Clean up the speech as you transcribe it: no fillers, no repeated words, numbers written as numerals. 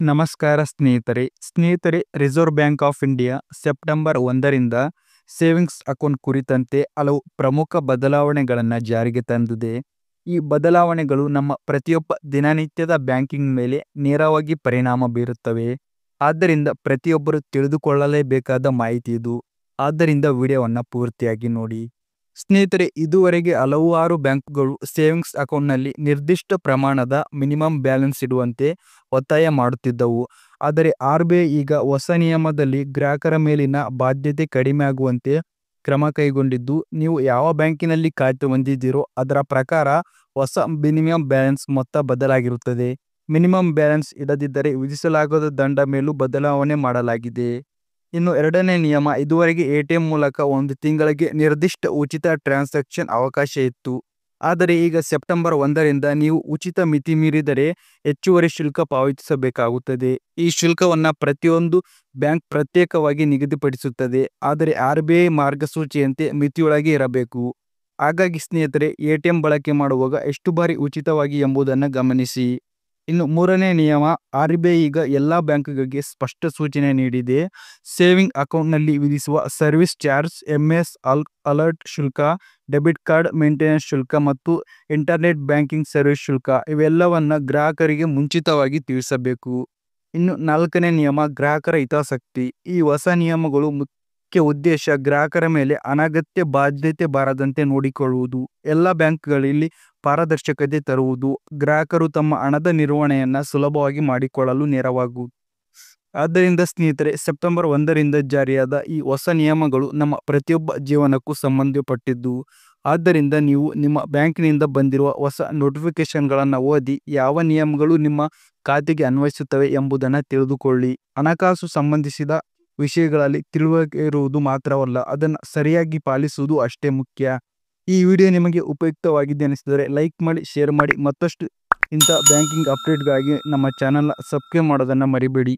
ನಮಸ್ಕಾರ ಸ್ನೇಹಿತರೆ Reserve Bank of India September 1ರಿಂದ ಸೇವಿಂಗ್ಸ್ ಅಕೌಂಟ್ ಕುರಿತಂತೆ ಹಲವು ಪ್ರಮುಖ ಬದಲಾವಣೆಗಳನ್ನು ಜಾರಿಗೆ ತಂದಿದೆ. ಈ ಬದಲಾವಣೆಗಳು ನಮ್ಮ ಪ್ರತಿಯೊಬ್ಬ ದಿನನಿತ್ಯದ ಬ್ಯಾಂಕಿಂಗ್ ಮೇಲೆ ನೇರವಾಗಿ ಪರಿಣಾಮ ಬೀರುತ್ತವೆ. ಆದ್ದರಿಂದ ಪ್ರತಿಯೊಬ್ಬರು ತಿಳಿದುಕೊಳ್ಳಲೇಬೇಕಾದ ಮಾಹಿತಿ ಇದು. ಆದ್ದರಿಂದ ವಿಡಿಯೋವನ್ನು ಪೂರ್ತಿಯಾಗಿ ನೋಡಿ. ಸ್ನೇಹಿತರೆ, ಇದುವರೆಗೆ ಹಲವಾರು ಬ್ಯಾಂಕ್ಗಳು ಸೇವಿಂಗ್ಸ್ ಅಕೌಂಟ್ನಲ್ಲಿ ನಿರ್ದಿಷ್ಟ ಪ್ರಮಾಣದ ಮಿನಿಮಮ್ ಬ್ಯಾಲೆನ್ಸ್ ಇಡುವಂತೆ ಒತ್ತಾಯ ಮಾಡುತ್ತಿದ್ದವು. ಆದರೆ RBI ಈಗ ಹೊಸ ನಿಯಮದಲ್ಲಿ ಗ್ರಾಹಕರ ಮೇಲಿನ ಬಾಧ್ಯತೆ ಕಡಿಮೆ ಆಗುವಂತೆ ಕ್ರಮ ಕೈಗೊಂಡಿದ್ದು, ನೀವು ಯಾವ ಬ್ಯಾಂಕಿನಲ್ಲಿ ಖಾತೆ ಹೊಂದಿದ್ದೀರೋ ಅದರ ಪ್ರಕಾರ ಹೊಸ ಮಿನಿಮಮ್ ಬ್ಯಾಲೆನ್ಸ್ ಮೊತ್ತ ಬದಲಾಗಿರುತ್ತದೆ. ಮಿನಿಮಮ್ ಬ್ಯಾಲೆನ್ಸ್ ಇಡದಿದ್ದರೆ ವಿಧಿಸಲಾಗದ ದಂಡ ಮೇಲೂ ಬದಲಾವಣೆ ಮಾಡಲಾಗಿದೆ. ಇನ್ನು ಎರಡನೇ ನಿಯಮ, ಇದುವರೆಗೆ ATM ಮೂಲಕ ಒಂದು ತಿಂಗಳಿಗೆ ನಿರ್ದಿಷ್ಟ ಉಚಿತ ಟ್ರಾನ್ಸಾಕ್ಷನ್ ಅವಕಾಶ ಇತ್ತು. ಆದರೆ ಈಗ ಸೆಪ್ಟೆಂಬರ್ 1ರಿಂದ ನೀವು ಉಚಿತ ಮಿತಿ ಮೀರಿದರೆ ಹೆಚ್ಚುವರಿ ಶುಲ್ಕ ಪಾವತಿಸಬೇಕಾಗುತ್ತದೆ. ಈ ಶುಲ್ಕವನ್ನು ಪ್ರತಿಯೊಂದು ಬ್ಯಾಂಕ್ ಪ್ರತ್ಯೇಕವಾಗಿ ನಿಗದಿಪಡಿಸುತ್ತದೆ. ಆದರೆ RBI ಮಾರ್ಗಸೂಚಿಯಂತೆ ಮಿತಿಯೊಳಗೆ ಇರಬೇಕು. ಹಾಗಾಗಿ ಸ್ನೇಹಿತರೆ, ATM ಬಳಕೆ ಮಾಡುವಾಗ ಎಷ್ಟು ಬಾರಿ ಉಚಿತವಾಗಿ ಎಂಬುದನ್ನು ಗಮನಿಸಿ. ಇನ್ನು ಮೂರನೇ ನಿಯಮ, RBI ಈಗ ಎಲ್ಲ ಬ್ಯಾಂಕ್ಗಳಿಗೆ ಸ್ಪಷ್ಟ ಸೂಚನೆ ನೀಡಿದೆ. ಸೇವಿಂಗ್ ಅಕೌಂಟ್ನಲ್ಲಿ ವಿಧಿಸುವ ಸರ್ವಿಸ್ ಚಾರ್ಜ್, MS ಅಲರ್ಟ್ ಶುಲ್ಕ, ಡೆಬಿಟ್ ಕಾರ್ಡ್ ಮೇಂಟೆನೆನ್ಸ್ ಶುಲ್ಕ ಮತ್ತು ಇಂಟರ್ನೆಟ್ ಬ್ಯಾಂಕಿಂಗ್ ಸರ್ವಿಸ್ ಶುಲ್ಕ ಇವೆಲ್ಲವನ್ನು ಗ್ರಾಹಕರಿಗೆ ಮುಂಚಿತವಾಗಿ ತಿಳಿಸಬೇಕು. ಇನ್ನು ನಾಲ್ಕನೇ ನಿಯಮ, ಗ್ರಾಹಕರ ಹಿತಾಸಕ್ತಿ. ಈ ಹೊಸ ನಿಯಮಗಳು ಮುಖ್ಯ ಉದ್ದೇಶ ಗ್ರಾಹಕರ ಮೇಲೆ ಅನಗತ್ಯ ಬಾಧ್ಯತೆ ಬಾರದಂತೆ ನೋಡಿಕೊಳ್ಳುವುದು. ಎಲ್ಲ ಬ್ಯಾಂಕ್ಗಳಲ್ಲಿ ಪಾರದರ್ಶಕತೆ ತರುವುದು, ಗ್ರಾಹಕರು ತಮ್ಮ ಹಣದ ನಿರ್ವಹಣೆಯನ್ನು ಸುಲಭವಾಗಿ ಮಾಡಿಕೊಳ್ಳಲು ನೆರವಾಗುವುದು. ಆದ್ದರಿಂದ ಸ್ನೇಹಿತರೆ, ಸೆಪ್ಟೆಂಬರ್ 1ರಿಂದ ಜಾರಿಯಾದ ಈ ಹೊಸ ನಿಯಮಗಳು ನಮ್ಮ ಪ್ರತಿಯೊಬ್ಬ ಜೀವನಕ್ಕೂ ಸಂಬಂಧಪಟ್ಟಿದ್ದು. ಆದ್ದರಿಂದ ನೀವು ನಿಮ್ಮ ಬ್ಯಾಂಕಿನಿಂದ ಬಂದಿರುವ ಹೊಸ ನೋಟಿಫಿಕೇಶನ್ಗಳನ್ನು ಓದಿ ಯಾವ ನಿಯಮಗಳು ನಿಮ್ಮ ಖಾತೆಗೆ ಅನ್ವಯಿಸುತ್ತವೆ ಎಂಬುದನ್ನು ತಿಳಿದುಕೊಳ್ಳಿ. ಹಣಕಾಸು ಸಂಬಂಧಿಸಿದ ವಿಷಯಗಳಲ್ಲಿ ತಿಳುವಳಿಕೆ ಇರುವುದು ಮಾತ್ರವಲ್ಲ, ಅದನ್ನು ಸರಿಯಾಗಿ ಪಾಲಿಸುವುದು ಅಷ್ಟೇ ಮುಖ್ಯ. ಈ ವಿಡಿಯೋ ನಿಮಗೆ ಉಪಯುಕ್ತವಾಗಿದೆ ಅನಿಸಿದರೆ ಲೈಕ್ ಮಾಡಿ, ಶೇರ್ ಮಾಡಿ. ಮತ್ತಷ್ಟು ಇಂಥ ಬ್ಯಾಂಕಿಂಗ್ ಅಪ್ಡೇಟ್ಗಾಗಿ ನಮ್ಮ ಚಾನಲ್ನ ಸಬ್ಸ್ಕ್ರೈಬ್ ಮಾಡೋದನ್ನು ಮರಿಬೇಡಿ.